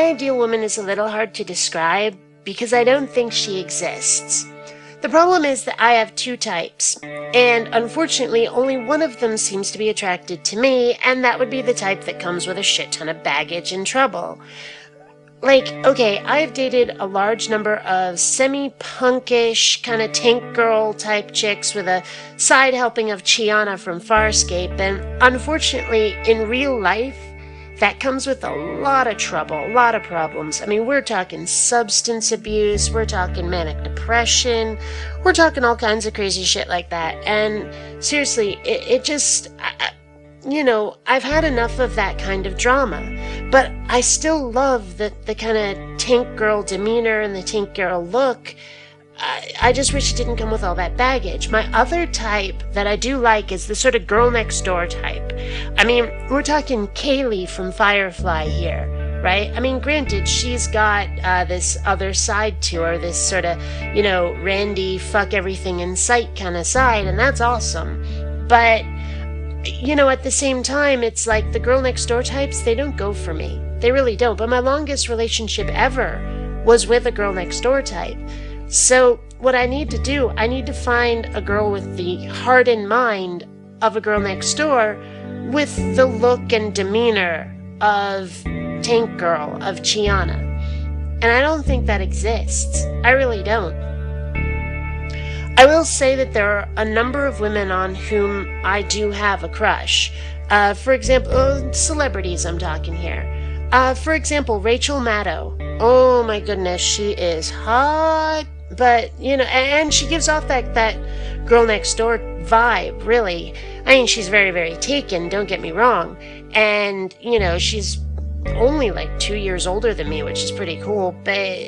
my ideal woman is a little hard to describe because I don't think she exists. The problem is that I have two types, and unfortunately only one of them seems to be attracted to me, and that would be the type that comes with a shit ton of baggage and trouble. Like, okay, I've dated a large number of semi-punkish, kind of tank girl type chicks with a side helping of Chiana from Farscape, and unfortunately, in real life, that comes with a lot of trouble, a lot of problems. I mean, we're talking substance abuse, we're talking manic depression, we're talking all kinds of crazy shit like that. And seriously, it just, you know, I've had enough of that kind of drama. But I still love the kind of tank girl demeanor and the tank girl look. I just wish it didn't come with all that baggage. My other type that I do like is the sort of girl next door type. I mean, we're talking Kaylee from Firefly here, right? I mean, granted, she's got this other side to her, this sort of, you know, Randy, fuck everything in sight kind of side, and that's awesome. But, you know, at the same time, it's like the girl next door types, they don't go for me. They really don't. But my longest relationship ever was with a girl next door type. So what I need to do, I need to find a girl with the heart and mind of a girl next door with the look and demeanor of Tank Girl, of Chiana. And I don't think that exists. I really don't. I will say that there are a number of women on whom I do have a crush. For example, celebrities I'm talking here. For example, Rachel Maddow. Oh my goodness, she is hot. But, you know, and she gives off that girl next door vibe, really. I mean, she's very, very taken, don't get me wrong. And, you know, she's only like 2 years older than me, which is pretty cool, but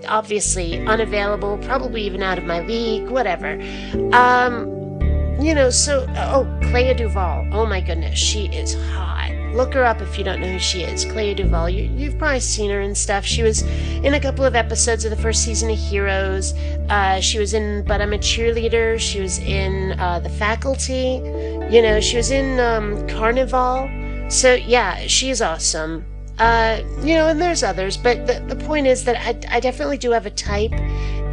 obviously unavailable, probably even out of my league, whatever. You know, so, Clea Duvall. Oh my goodness, she is hot. Look her up if you don't know who she is. Clea Duvall, you've probably seen her and stuff. She was in a couple of episodes of the first season of Heroes. She was in But I'm a Cheerleader. She was in The Faculty. You know, she was in Carnival. So, yeah, she's awesome. You know, and there's others, but the point is that I definitely do have a type,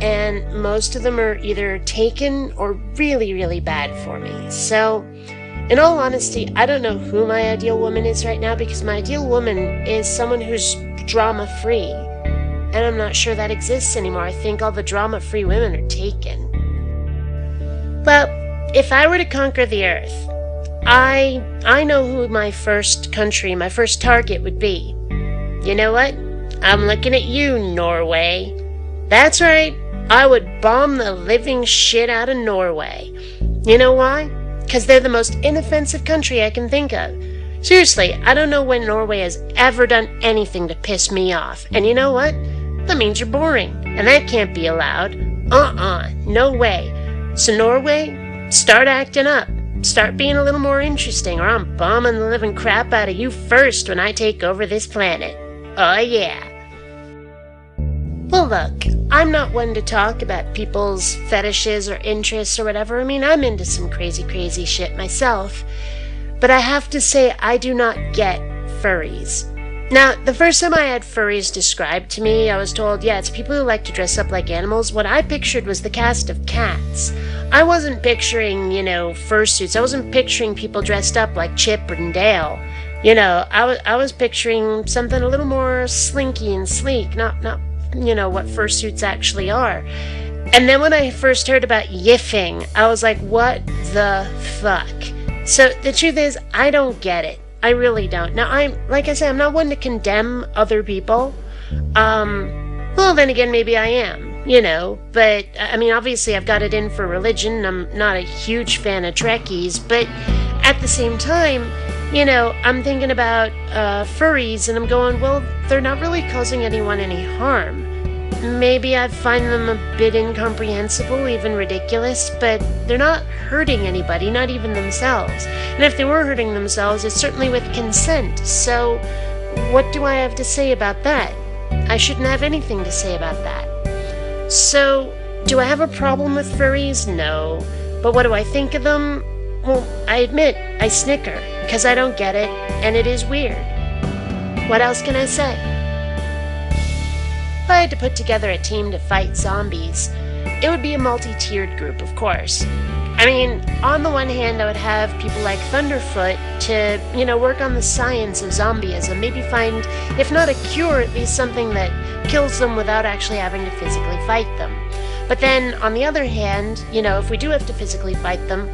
and most of them are either taken or really, really bad for me. So, in all honesty, I don't know who my ideal woman is right now, because my ideal woman is someone who's drama-free, and I'm not sure that exists anymore. I think all the drama-free women are taken. Well, if I were to conquer the earth, I know who my first country, my first target would be. You know what? I'm looking at you, Norway. That's right, I would bomb the living shit out of Norway. You know why? Because they're the most inoffensive country I can think of. Seriously, I don't know when Norway has ever done anything to piss me off. And you know what? That means you're boring. And that can't be allowed. No way. So Norway, start acting up. Start being a little more interesting, or I'm bombing the living crap out of you first when I take over this planet. Oh yeah. Well look, I'm not one to talk about people's fetishes or interests or whatever. I mean, I'm into some crazy, crazy shit myself. But I have to say, I do not get furries. Now, the first time I had furries described to me, I was told, yeah, it's people who like to dress up like animals. What I pictured was the cast of Cats. I wasn't picturing, you know, fursuits. I wasn't picturing people dressed up like Chip and Dale. You know, I was picturing something a little more slinky and sleek, not you know, what fursuits actually are. And then when I first heard about yiffing, I was like, what the fuck? So the truth is, I don't get it. I really don't. Now, like I said, I'm not one to condemn other people. Well, then again, maybe I am, you know. But, I mean, obviously I've got it in for religion. I'm not a huge fan of Trekkies. But at the same time, you know, I'm thinking about furries, and I'm going, well, they're not really causing anyone any harm. Maybe I find them a bit incomprehensible, even ridiculous, but they're not hurting anybody, not even themselves. And if they were hurting themselves, it's certainly with consent. So what do I have to say about that? I shouldn't have anything to say about that. So, do I have a problem with furries? No. But what do I think of them? Well, I admit, I snicker, because I don't get it, and it is weird. What else can I say? if I had to put together a team to fight zombies, it would be a multi-tiered group, of course. I mean, on the one hand, I would have people like Thunderfoot to, work on the science of zombieism, maybe find, if not a cure, at least something that kills them without actually having to physically fight them. But then, on the other hand, if we do have to physically fight them,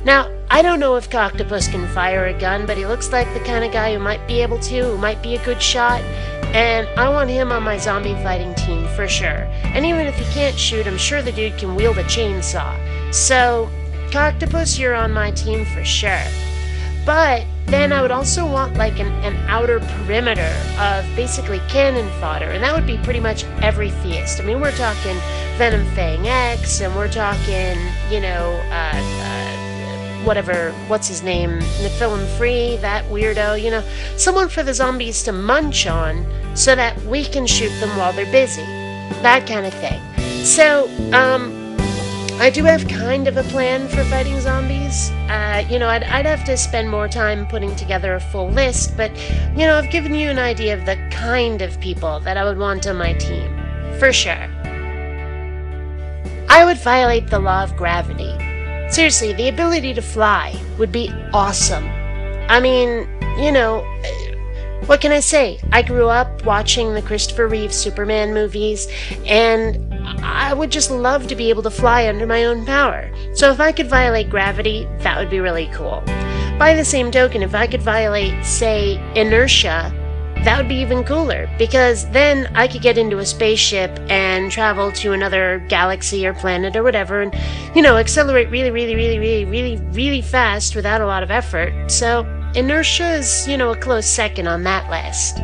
now, I don't know if Coctopus can fire a gun, but he looks like the kind of guy who might be able to, who might be a good shot, and I want him on my zombie fighting team for sure. And even if he can't shoot, I'm sure the dude can wield a chainsaw. So, Coctopus, you're on my team for sure. But then I would also want like an outer perimeter of basically cannon fodder, and that would be pretty much every theist. I mean, we're talking Venom Fang X, and we're talking, what's his name, Nephilim Free, that weirdo, someone for the zombies to munch on so that we can shoot them while they're busy. That kind of thing. So, I do have kind of a plan for fighting zombies. I'd have to spend more time putting together a full list, but, I've given you an idea of the kind of people that I would want on my team. For sure. I would violate the law of gravity. Seriously, the ability to fly would be awesome. I mean, what can I say? I grew up watching the Christopher Reeve Superman movies, and I would just love to be able to fly under my own power. So if I could violate gravity, that would be really cool. By the same token, if I could violate, say, inertia, that would be even cooler, because then I could get into a spaceship and travel to another galaxy or planet or whatever and, accelerate really, really, really, really, really, really fast without a lot of effort. So inertia is, a close second on that list.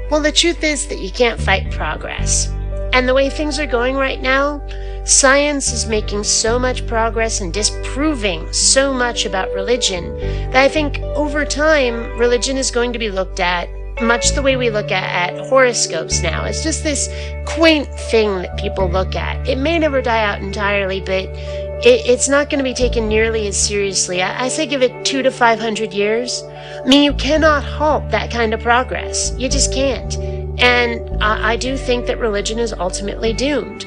Well, the truth is that you can't fight progress. And the way things are going right now, science is making so much progress and disproving so much about religion that I think over time, religion is going to be looked at much the way we look at horoscopes now. It's just this quaint thing that people look at. It may never die out entirely, but it's not going to be taken nearly as seriously. I say give it 200 to 500 years. I mean, you cannot halt that kind of progress. You just can't. And I do think that religion is ultimately doomed.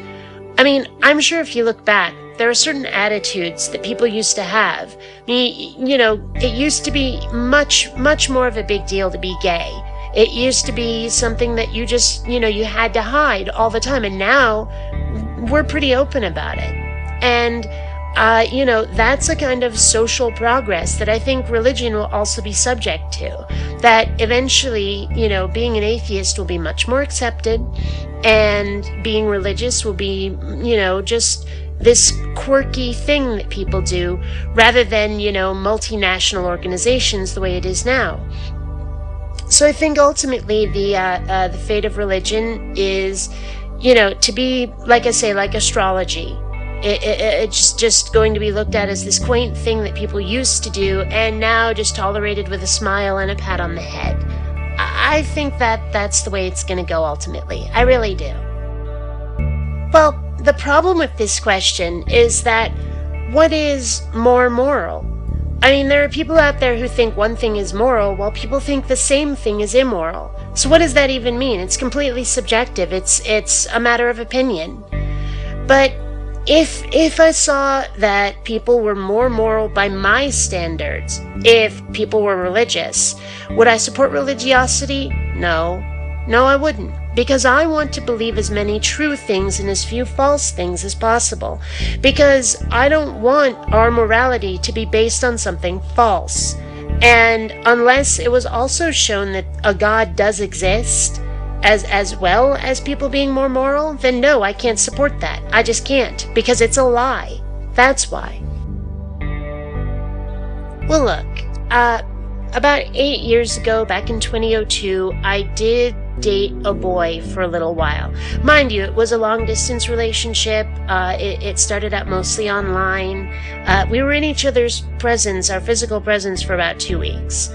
I mean, I'm sure if you look back, there are certain attitudes that people used to have. I mean, it used to be much, much more of a big deal to be gay. It used to be something that you just, you had to hide all the time. And now we're pretty open about it. And, that's a kind of social progress that I think religion will also be subject to. That eventually, being an atheist will be much more accepted, and being religious will be, just this quirky thing that people do, rather than, multinational organizations the way it is now. So I think ultimately the fate of religion is, to be, like I say, like astrology. It's just going to be looked at as this quaint thing that people used to do, and now just tolerated with a smile and a pat on the head. I think that's the way it's going to go ultimately. I really do. Well, the problem with this question is that what is more moral? I mean, there are people out there who think one thing is moral, while people think the same thing is immoral. So what does that even mean? It's completely subjective. It's a matter of opinion. But if I saw that people were more moral by my standards, if people were religious, would I support religiosity? No. No, I wouldn't. Because I want to believe as many true things and as few false things as possible. Because I don't want our morality to be based on something false. And unless it was also shown that a God does exist, as well as people being more moral, then no, I can't support that. I just can't, because it's a lie. That's why. Well, look, about 8 years ago, back in 2002, I did date a boy for a little while. Mind you, it was a long-distance relationship. It started out mostly online. We were in each other's presence, our physical presence, for about 2 weeks.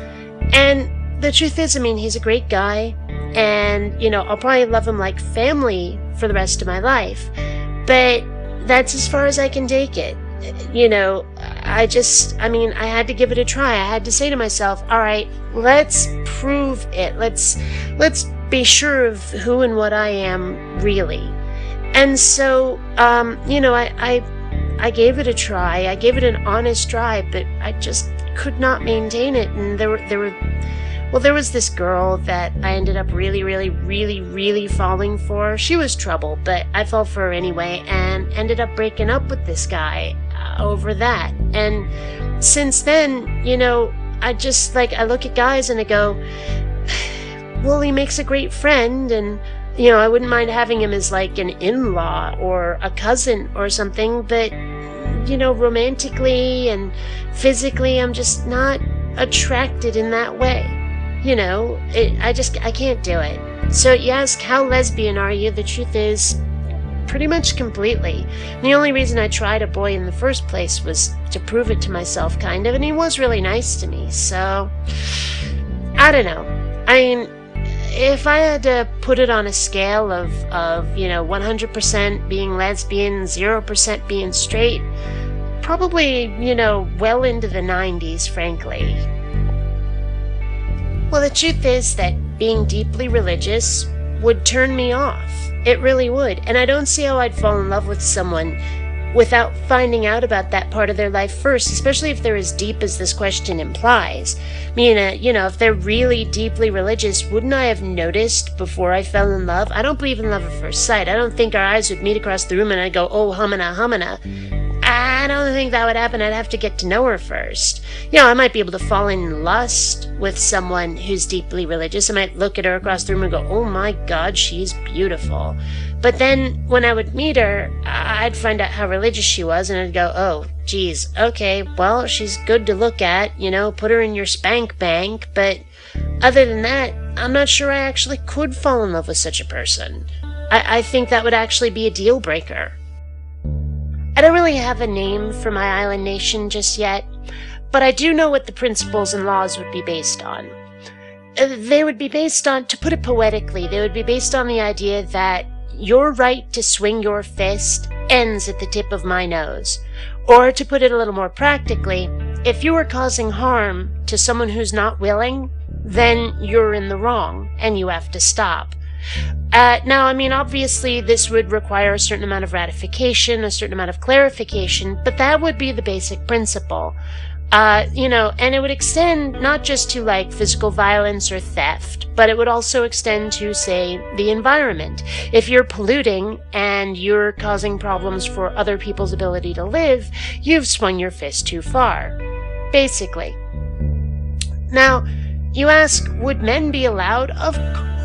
And the truth is, I mean, he's a great guy. And, I'll probably love him like family for the rest of my life. But that's as far as I can take it. I had to give it a try. I had to say to myself, all right, let's prove it. Let's be sure of who and what I am really. And so, I gave it a try. I gave it an honest try, but I just could not maintain it. And there was this girl that I ended up really falling for. She was trouble, but I fell for her anyway, and ended up breaking up with this guy over that. And since then, I just, I look at guys and I go, well, he makes a great friend, and I wouldn't mind having him as like an in-law or a cousin or something, but romantically and physically, I'm just not attracted in that way. I can't do it. So you ask, how lesbian are you? The truth is, pretty much completely. The only reason I tried a boy in the first place was to prove it to myself, kind of, and he was really nice to me, so I don't know. I mean, if I had to put it on a scale of 100% being lesbian, 0% being straight, probably, well into the 90s, frankly. Well, the truth is that being deeply religious would turn me off. It really would. And I don't see how I'd fall in love with someone without finding out about that part of their life first, especially if they're as deep as this question implies. I mean, if they're really deeply religious, wouldn't I have noticed before I fell in love? I don't believe in love at first sight. I don't think our eyes would meet across the room and I'd go, oh, humana, humana. I don't think that would happen. I'd have to get to know her first. I might be able to fall in lust with someone who's deeply religious. I might look at her across the room and go, oh my God, she's beautiful. But then when I would meet her, I'd find out how religious she was, and I'd go, oh, geez, okay, well, she's good to look at, put her in your spank bank, but other than that, I'm not sure I actually could fall in love with such a person. I think that would actually be a deal breaker. I don't really have a name for my island nation just yet, but I do know what the principles and laws would be based on. They would be based on, to put it poetically, they would be based on the idea that your right to swing your fist ends at the tip of my nose. Or to put it a little more practically, if you are causing harm to someone who's not willing, then you're in the wrong and you have to stop. Now, I mean, obviously this would require a certain amount of ratification, a certain amount of clarification, but that would be the basic principle. And it would extend not just to like physical violence or theft, but it would also extend to, say, the environment. If you're polluting and you're causing problems for other people's ability to live, you've swung your fist too far, basically. Now, you ask, would men be allowed? Of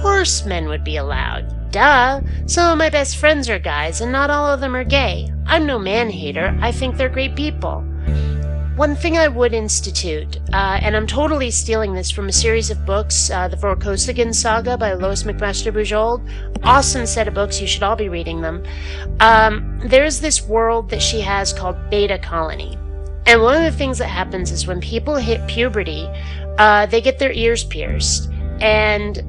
course men would be allowed. Duh. Some of my best friends are guys, and not all of them are gay. I'm no man-hater. I think they're great people. One thing I would institute, and I'm totally stealing this from a series of books, the Vorkosigan Saga by Lois McMaster Bujold. Awesome set of books, you should all be reading them. There's this world that she has called Beta Colony. And one of the things that happens is when people hit puberty, they get their ears pierced. And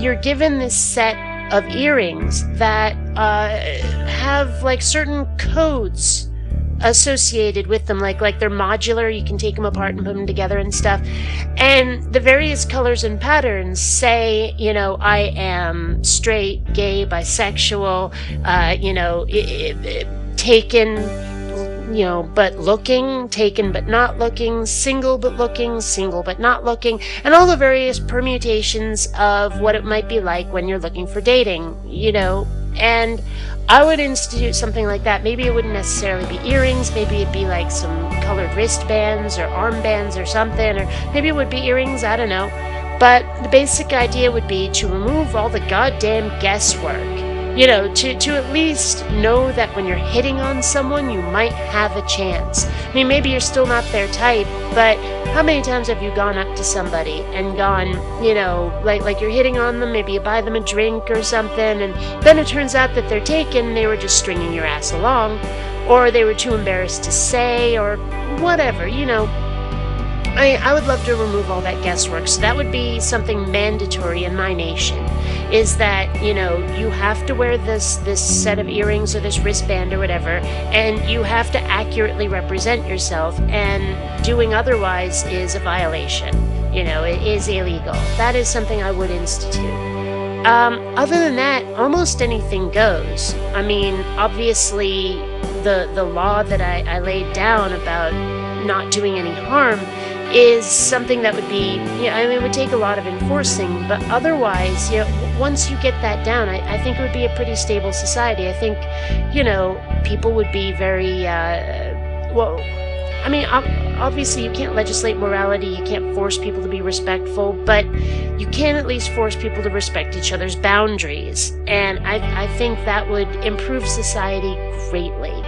you're given this set of earrings that have like certain codes associated with them, like they're modular, you can take them apart and put them together and stuff, and the various colors and patterns say, I am straight, gay, bisexual, taken, but looking, taken but not looking, single but looking, single but not looking, and all the various permutations of what it might be like when you're looking for dating, and I would institute something like that. Maybe it wouldn't necessarily be earrings, maybe it'd be like some colored wristbands or armbands or something, or maybe it would be earrings, I don't know. But the basic idea would be to remove all the goddamn guesswork. To at least know that when you're hitting on someone, you might have a chance. I mean, maybe you're still not their type, but how many times have you gone up to somebody and gone, like you're hitting on them, maybe you buy them a drink or something, and then it turns out that they're taken, they were just stringing your ass along, or they were too embarrassed to say, or whatever, I would love to remove all that guesswork, so that would be something mandatory in my nation, is that, you have to wear this set of earrings or this wristband or whatever, and you have to accurately represent yourself, and doing otherwise is a violation. It is illegal. That is something I would institute. Other than that, almost anything goes. I mean, obviously, the law that I laid down about not doing any harm is something that would be, I mean, it would take a lot of enforcing, but otherwise, once you get that down, I think it would be a pretty stable society. I think, people would be very, well, I mean, obviously you can't legislate morality, you can't force people to be respectful, but you can at least force people to respect each other's boundaries, and I think that would improve society greatly.